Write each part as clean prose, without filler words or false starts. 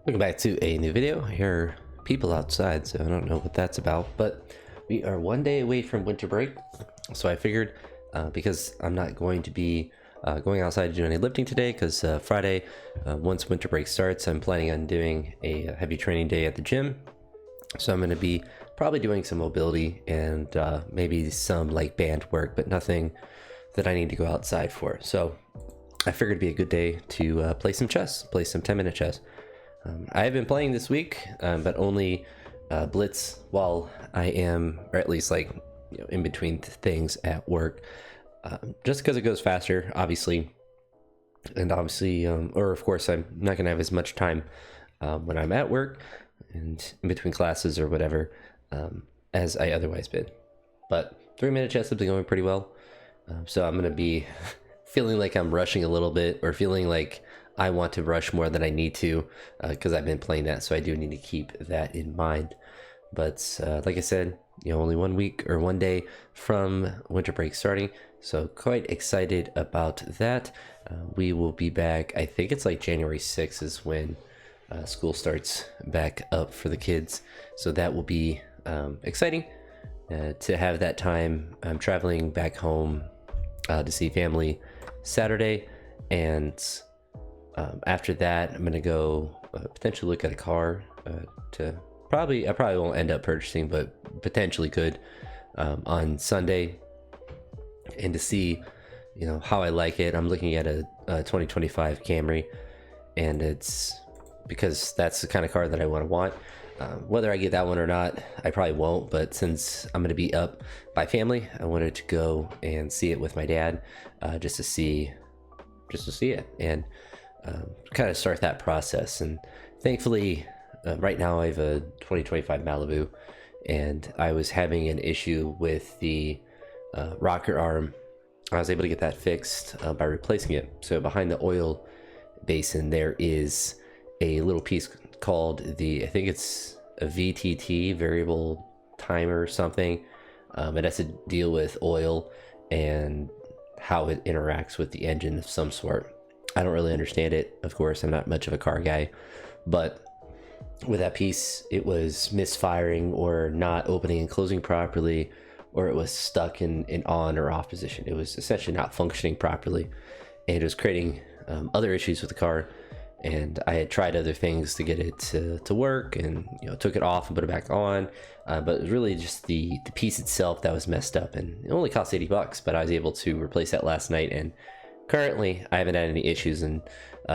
Welcome back to a new video. Here are people outside, so I don't know what that's about, but we are one day away from winter break. So I figured, because I'm not going to be going outside to do any lifting today, because Friday, once winter break starts, I'm planning on doing a heavy training day at the gym. So I'm going to be probably doing some mobility and maybe some like band work, but nothing that I need to go outside for. So I figured it'd be a good day to play some chess, play some 10-minute chess. I have been playing this week, but only blitz while I am, or at least like in between things at work, just because it goes faster, obviously. And obviously, or of course, I'm not going to have as much time when I'm at work and in between classes or whatever as I otherwise been. But 3-minute chess has been going pretty well. So I'm going to be feeling like I'm rushing a little bit, or feeling like I want to rush more than I need to, because I've been playing that, so I do need to keep that in mind. But like I said, only 1 week or 1 day from winter break starting, so quite excited about that. We will be back, I think it's like January 6th is when school starts back up for the kids, so that will be exciting to have that time. I'm traveling back home to see family Saturday, and after that, I'm gonna go potentially look at a car I probably won't end up purchasing, but potentially could on Sunday, and to see how I like it. I'm looking at a 2025 Camry, and it's because that's the kind of car that I want. Whether I get that one or not, I probably won't, but since I'm gonna be up by family, I wanted to go and see it with my dad, just to see it and kind of start that process. And thankfully, right now I have a 2025 Malibu, and I was having an issue with the rocker arm. I was able to get that fixed by replacing it. So behind the oil basin there is a little piece called I think it's a VTT, variable timer or something. It has to deal with oil and how it interacts with the engine of some sort. I don't really understand it. Of course, I'm not much of a car guy, but with that piece, it was misfiring or not opening and closing properly, or it was stuck in on or off position. It was essentially not functioning properly, and it was creating other issues with the car. And I had tried other things to get it to work, and took it off and put it back on, but it was really just the piece itself that was messed up, and it only cost $80, but I was able to replace that last night, and currently I haven't had any issues. And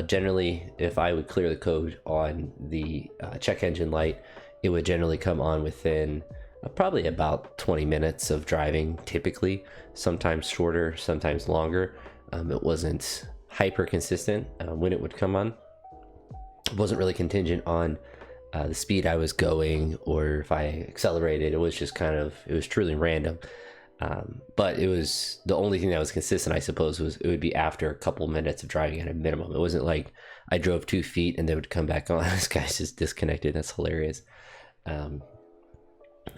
generally, if I would clear the code on the check engine light, it would generally come on within probably about 20 minutes of driving, typically, sometimes shorter, sometimes longer. It wasn't hyper consistent when it would come on. It wasn't really contingent on the speed I was going, or if I accelerated. It was just it was truly random. But it was the only thing that was consistent, I suppose, was it would be after a couple minutes of driving at a minimum. It wasn't like I drove 2 feet and they would come back on. This guy's just disconnected. That's hilarious.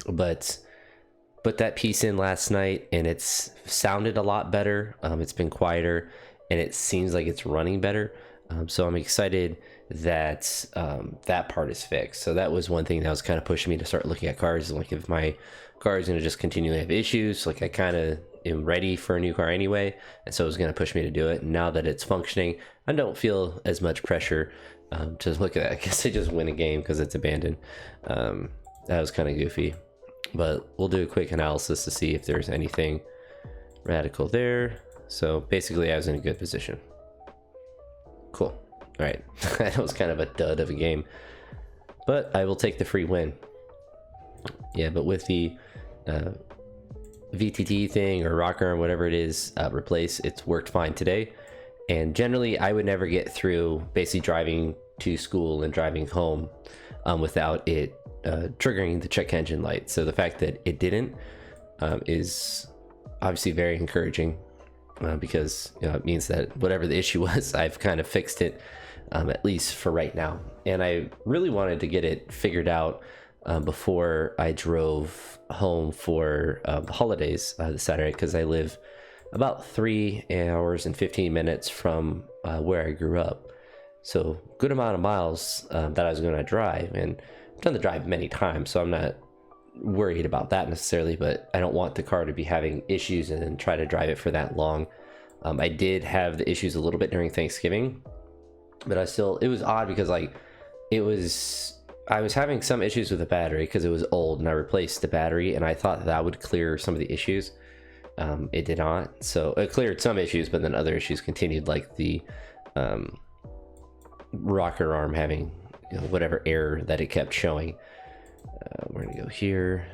But put that piece in last night, and it's sounded a lot better. It's been quieter, and it seems like it's running better. So I'm excited that that part is fixed. So that was one thing that was kind of pushing me to start looking at cars. Like, if my car is going to just continually have issues, like I kind of am ready for a new car anyway, and so it was going to push me to do it. And now that it's functioning, I don't feel as much pressure to look at that. I guess I just win a game because it's abandoned. That was kind of goofy, but we'll do a quick analysis to see if there's anything radical there. So basically I was in a good position. Cool. All right. That was kind of a dud of a game, but I will take the free win. Yeah, but with the VTT thing or rocker or whatever it is replace, it's worked fine today. And generally I would never get through basically driving to school and driving home without it triggering the check engine light. So the fact that it didn't is obviously very encouraging, because it means that whatever the issue was, I've kind of fixed it, at least for right now. And I really wanted to get it figured out before I drove home for the holidays this Saturday, because I live about 3 hours and 15 minutes from where I grew up. So good amount of miles that I was going to drive, and I've done the drive many times, so I'm not worried about that necessarily, but I don't want the car to be having issues and then try to drive it for that long. I did have the issues a little bit during Thanksgiving, but it was odd because like I was having some issues with the battery because it was old, and I replaced the battery, and I thought that would clear some of the issues. It did not. So it cleared some issues, but then other issues continued, like the rocker arm having, you know, whatever error that it kept showing. We're gonna go here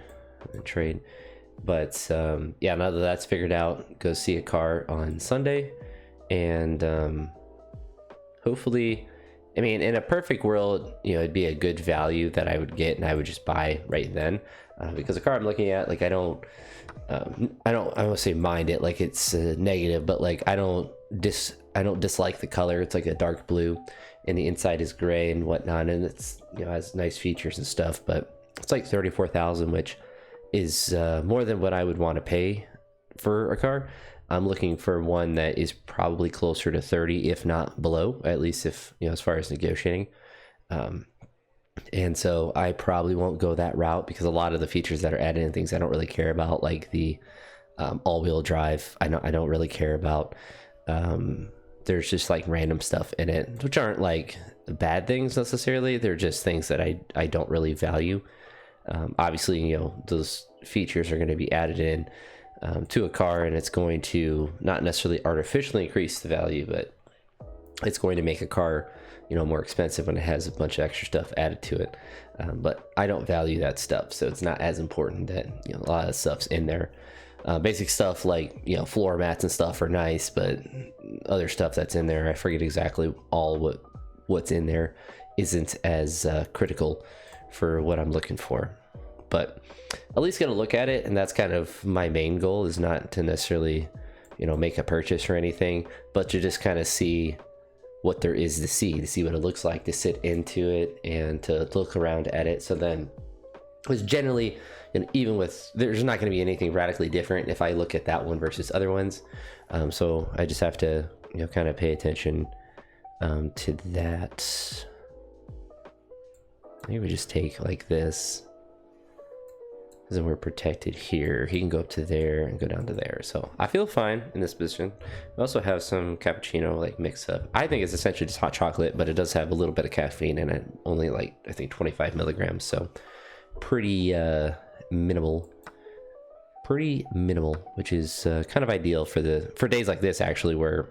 and trade. But yeah, now that that's figured out, go see a car on Sunday, and hopefully, I mean, in a perfect world, you know, it'd be a good value that I would get, and I would just buy right then, because the car I'm looking at, like, I won't say mind it like it's negative, but like I don't dislike the color. It's like a dark blue, and the inside is gray and whatnot, and it's, you know, has nice features and stuff, but it's like 34,000, which is more than what I would want to pay for a car. I'm looking for one that is probably closer to 30, if not below, at least if, you know, as far as negotiating. And so I probably won't go that route, because a lot of the features that are added and things I don't really care about, like the all-wheel drive, I don't really care about. There's just like random stuff in it, which aren't like bad things necessarily. They're just things that I don't really value. Obviously, you know, those features are going to be added in to a car, and it's going to not necessarily artificially increase the value, but it's going to make a car, you know, more expensive when it has a bunch of extra stuff added to it. But I don't value that stuff, so it's not as important that, you know, a lot of stuff's in there. Basic stuff like, you know, floor mats and stuff are nice, but other stuff that's in there, I forget exactly what's in there, isn't as critical for what I'm looking for. But at least get a look at it, and that's kind of my main goal, is not to necessarily, you know, make a purchase or anything, but to just kind of see what there is to see what it looks like, to sit into it and to look around at it. So then, because generally, and even with, there's not going to be anything radically different if I look at that one versus other ones. So I just have to, you know, kind of pay attention to that. Maybe we just take like this, because then we're protected here. He can go up to there and go down to there. So I feel fine in this position. We also have some cappuccino like mix up. I think it's essentially just hot chocolate, but it does have a little bit of caffeine in it. Only like, I think 25 milligrams. So pretty minimal, which is kind of ideal for days like this, actually, where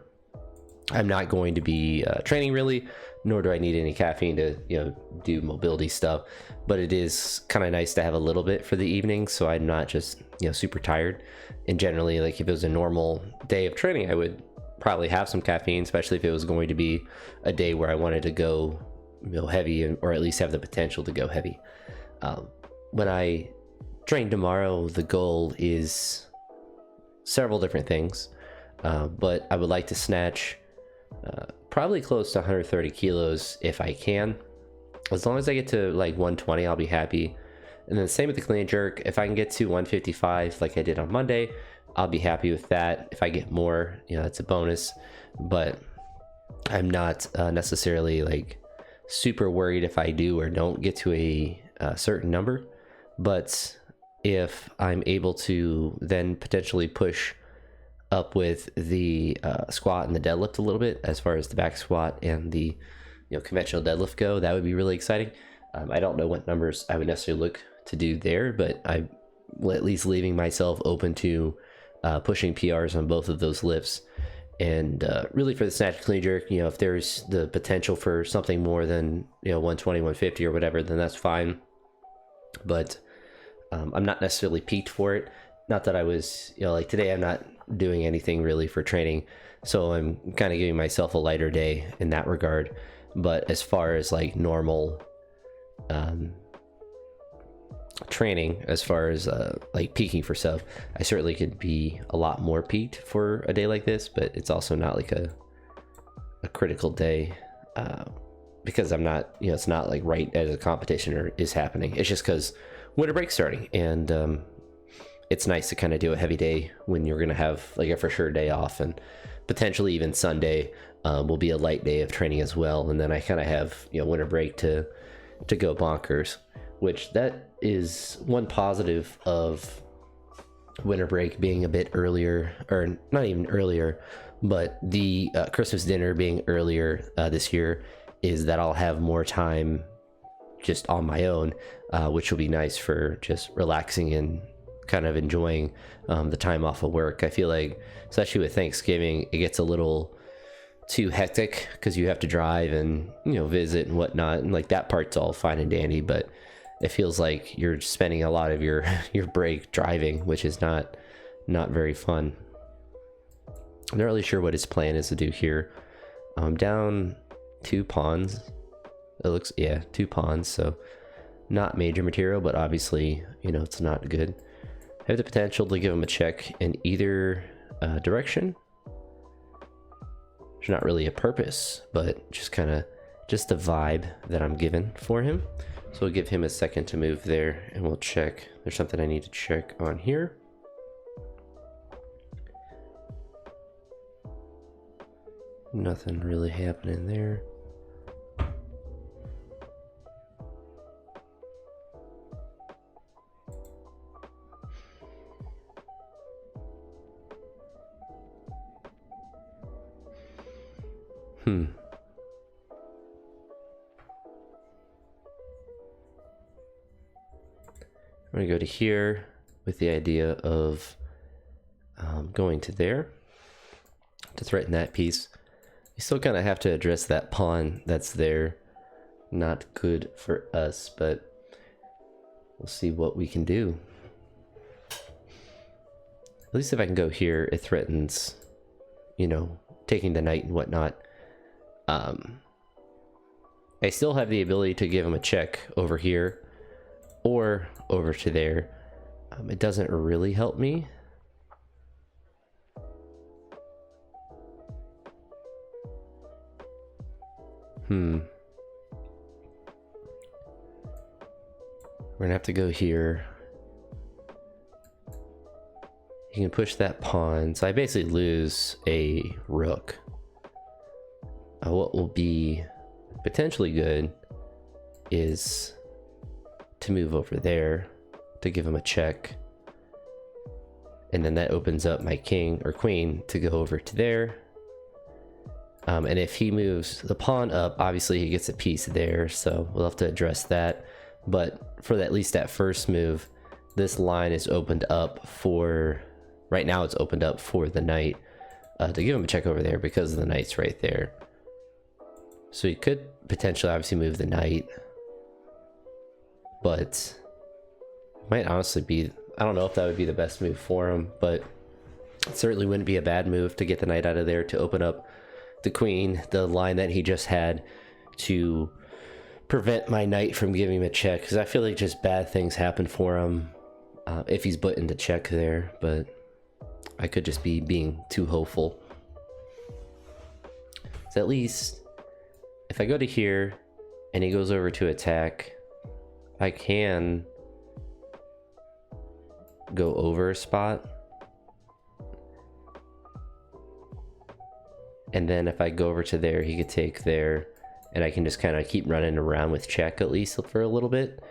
I'm not going to be training really, nor do I need any caffeine to, you know, do mobility stuff. But it is kind of nice to have a little bit for the evening, so I'm not just, you know, super tired. And generally, like, if it was a normal day of training, I would probably have some caffeine, especially if it was going to be a day where I wanted to go, you know, heavy, or at least have the potential to go heavy. When I train tomorrow, the goal is several different things, but I would like to snatch probably close to 130 kilos if I can. As long as I get to like 120, I'll be happy. And then same with the clean and jerk. If I can get to 155 like I did on Monday, I'll be happy with that. If I get more, you know, that's a bonus. But I'm not necessarily like super worried if I do or don't get to a certain number. But if I'm able to then potentially push up with the squat and the deadlift a little bit, as far as the back squat and the, you know, conventional deadlift go, that would be really exciting. I don't know what numbers I would necessarily look to do there, but I'm at least leaving myself open to pushing PRs on both of those lifts. And really for the snatch clean jerk, you know, if there's the potential for something more than, you know, 120, 150 or whatever, then that's fine. But I'm not necessarily peaked for it. Not that I was, you know, like today I'm not doing anything really for training, so I'm kind of giving myself a lighter day in that regard. But as far as like normal training, as far as like peaking for stuff, I certainly could be a lot more peaked for a day like this, but it's also not like a critical day, because I'm not, you know, it's not like right as a competition is happening. It's just because winter break's starting, and it's nice to kind of do a heavy day when you're going to have like a for sure day off, and potentially even Sunday will be a light day of training as well, and then I kind of have, you know, winter break to go bonkers, which that is one positive of winter break being a bit earlier, or not even earlier, but the Christmas dinner being earlier this year, is that I'll have more time just on my own, which will be nice for just relaxing and kind of enjoying the time off of work. I feel like, especially with Thanksgiving, it gets a little too hectic because you have to drive and, you know, visit and whatnot, and like that part's all fine and dandy, but it feels like you're spending a lot of your break driving, which is not very fun. I'm not really sure what his plan is to do here. Down 2 pawns. It looks, yeah, 2 pawns, so not major material, but obviously, you know, it's not good. I have the potential to give him a check in either direction. There's not really a purpose, but just kind of just the vibe that I'm given for him. So we'll give him a second to move there, and we'll check. There's something I need to check on here. Nothing really happening there. I'm going to go to here with the idea of going to there to threaten that piece. We still kind of have to address that pawn that's there. Not good for us, but we'll see what we can do. At least if I can go here, it threatens, you know, taking the knight and whatnot. I still have the ability to give him a check over here or over to there. It doesn't really help me. We're gonna have to go here. You can push that pawn, so I basically lose a rook. What will be potentially good is to move over there to give him a check, and then that opens up my king or queen to go over to there. And if he moves the pawn up, obviously he gets a piece there, so we'll have to address that. But for at least that first move, this line is opened up for, right now it's opened up for the knight to give him a check over there because the knight's right there. So he could potentially obviously move the knight, but it might honestly be, I don't know if that would be the best move for him, but it certainly wouldn't be a bad move to get the knight out of there to open up the queen, the line that he just had, to prevent my knight from giving him a check, because I feel like just bad things happen for him if he's put into check there, but I could just be being too hopeful. So at least if I go to here and he goes over to attack, I can go over a spot. And then if I go over to there, he could take there, and I can just kind of keep running around with check at least for a little bit.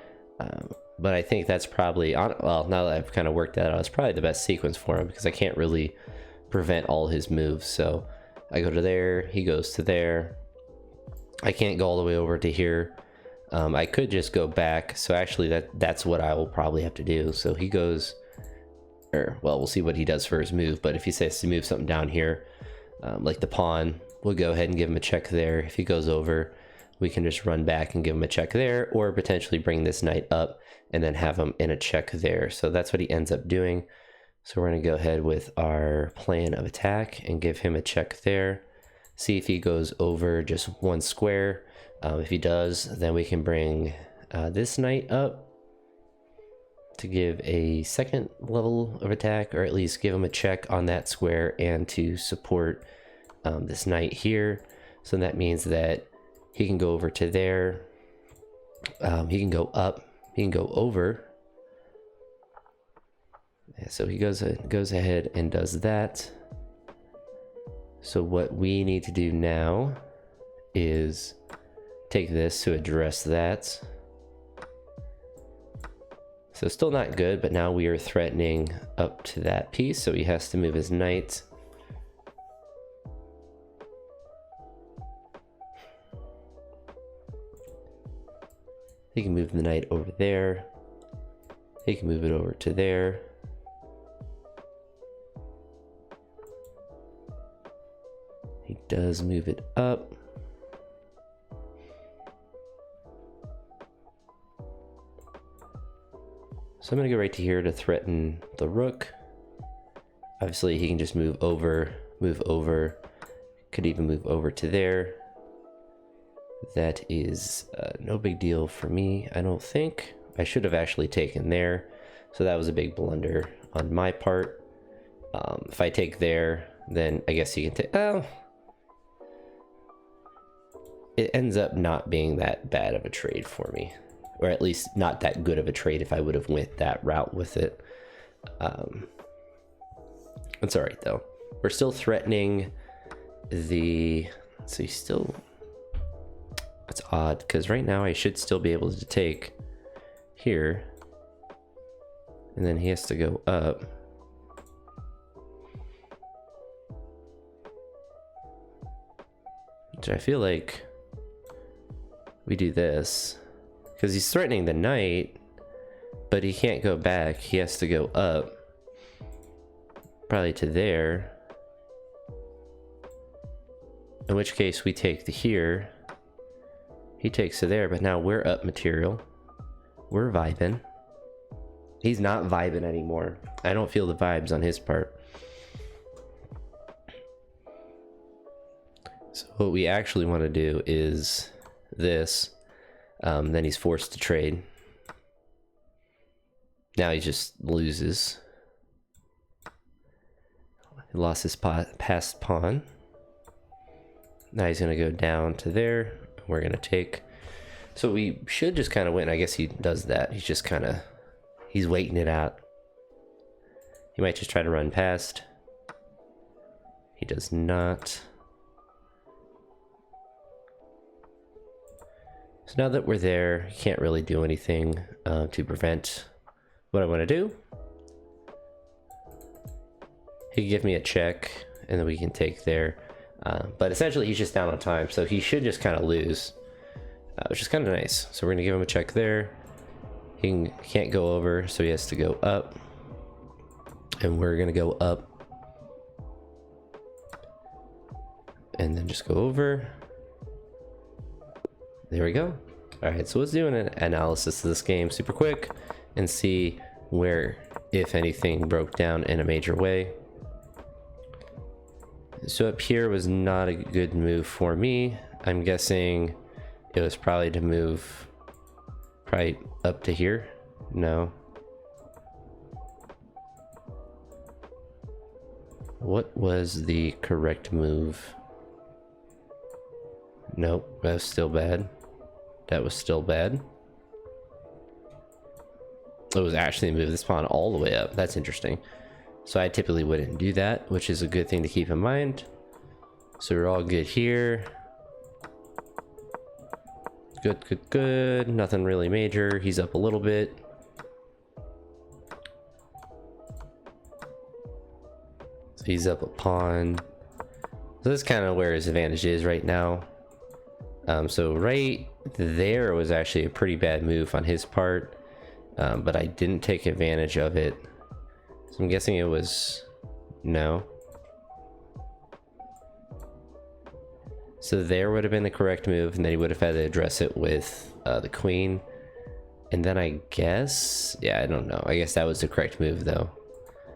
But I think that's probably, well, now that I've kind of worked that out, it's probably the best sequence for him because I can't really prevent all his moves. So I go to there, he goes to there. I can't go all the way over to here. I could just go back. So actually that's what I will probably have to do. So he goes, or well, we'll see what he does for his move. But if he says to move something down here, like the pawn, we'll go ahead and give him a check there. If he goes over, we can just run back and give him a check there, or potentially bring this knight up and then have him in a check there. So that's what he ends up doing. So we're going to go ahead with our plan of attack and give him a check there. See if he goes over just one square. If he does, then we can bring this knight up to give a second level of attack, or at least give him a check on that square and to support this knight here. So that means that he can go over to there. He can go up. He can go over. Yeah, so he goes ahead and does that. So what we need to do now is take this to address that. So still not good, but now we are threatening up to that piece, so he has to move his knight. He can move the knight over there. He can move it over to there. He does move it up. So I'm gonna go right to here to threaten the rook. Obviously he can just move over, could even move over to there. That is no big deal for me, I don't think. I should have actually taken there, so that was a big blunder on my part. If I take there, then I guess you can take, oh. It ends up not being that bad of a trade for me. Or at least not that good of a trade if I would have went that route with it. It's alright though. We're still threatening the... So he's still... That's odd, because right now I should still be able to take here. And then he has to go up. Which I feel like we do this. Because he's threatening the knight, but he can't go back. He has to go up. Probably to there. In which case we take the here. He takes to there, but now we're up material. We're vibing. He's not vibing anymore. I don't feel the vibes on his part. So what we actually want to do is this. Then he's forced to trade. Now he just loses. He lost his passed pawn. Now he's going to go down to there. We're going to take. So we should just kind of win. I guess he does that. He's just kind of... He's waiting it out. He might just try to run past. He does not. So now that we're there, can't really do anything to prevent what I want to do. He can give me a check, and then we can take there. But essentially, he's just down on time, so he should just kind of lose, which is kind of nice. So we're going to give him a check there. He can't go over, so he has to go up. And we're going to go up. And then just go over. There we go. All right, so let's do an analysis of this game super quick and see where, if anything, broke down in a major way. So up here was not a good move for me. I'm guessing it was probably to move probably up to here. No. What was the correct move? Nope, that was still bad. That was still bad. It was actually move this pawn all the way up. That's interesting. So I typically wouldn't do that, which is a good thing to keep in mind. So we're all good here. Good, good, good. Nothing really major. He's up a little bit. So he's up a pawn. So this is kind of where his advantage is right now. So right there was actually a pretty bad move on his part, but I didn't take advantage of it. So I'm guessing it was no. So there would have been the correct move, and then he would have had to address it with the queen. And then I guess, yeah, I don't know. I guess that was the correct move though.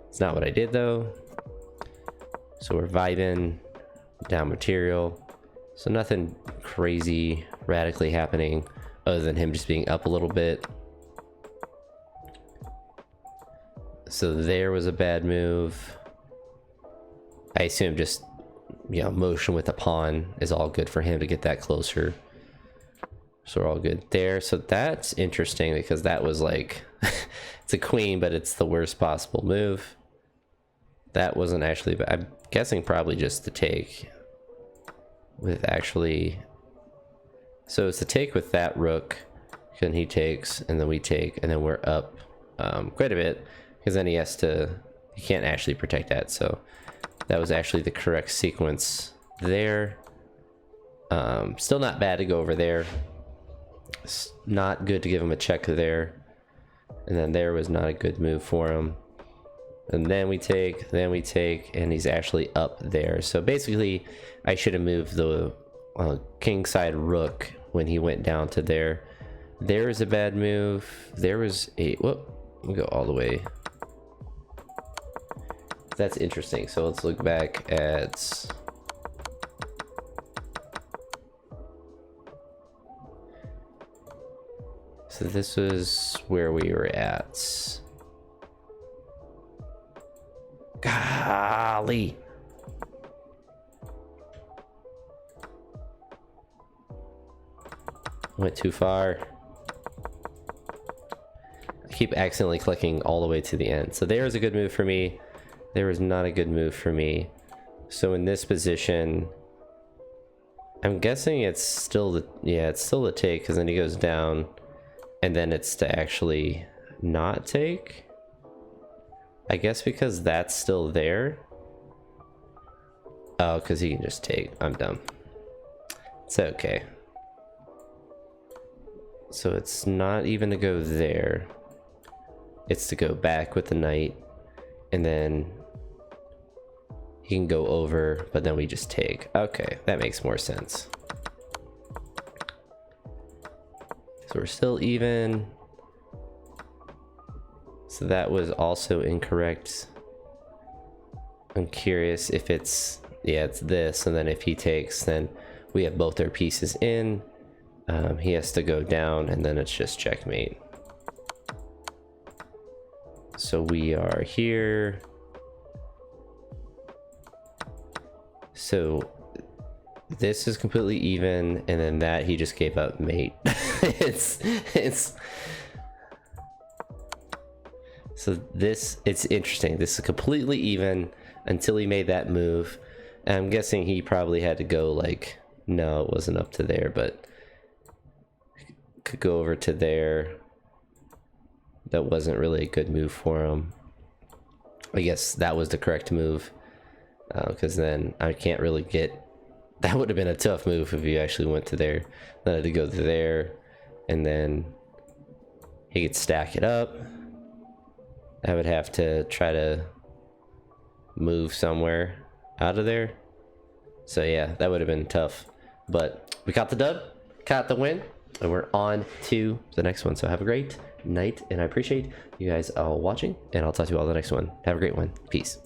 It's not what I did though. So we're vibing, down material. So nothing crazy radically happening other than him just being up a little bit. So there was a bad move. I assume just, you know, motion with a pawn is all good for him to get that closer. So we're all good there. So that's interesting because that was like, it's a queen, but it's the worst possible move. that wasn't actually, but I'm guessing probably just the take with actually, so it's the take with that rook, then he takes, and then we take, and then we're up quite a bit, because then he can't actually protect that. So that was actually the correct sequence there. Still not bad to go over there. It's not good to give him a check there, and then there was not a good move for him. And then we take, and he's actually up there. So basically, I should have moved the king side rook when he went down to there. There is a bad move. There was a, whoop, let me go all the way. That's interesting. So let's look back at, so this was where we were at. Golly. Went too far. I keep accidentally clicking all the way to the end. So there is a good move for me. There was not a good move for me. So in this position, I'm guessing it's still the, yeah, it's still the take, because then he goes down, and then it's to actually not take. I guess because that's still there. Oh, because he can just take. I'm dumb. It's okay. So it's not even to go there. It's to go back with the knight, and then he can go over, but then we just take. Okay, that makes more sense. So we're still even. So that was also incorrect. I'm curious if it's, yeah, it's this, and then if he takes, then we have both our pieces in. He has to go down, and then it's just checkmate. So we are here. So this is completely even, and then that he just gave up mate. it's so this, it's interesting. This is completely even until he made that move. And I'm guessing he probably had to go like, no, it wasn't up to there, but could go over to there. That wasn't really a good move for him. I guess that was the correct move, because then I can't really get, that would have been a tough move if you actually went to there. Then I had to go to there, and then he could stack it up. I would have to try to move somewhere out of there. So yeah, that would have been tough. But we caught the dub, caught the win, and we're on to the next one. So have a great night, and I appreciate you guys all watching, and I'll talk to you all the next one. Have a great one. Peace.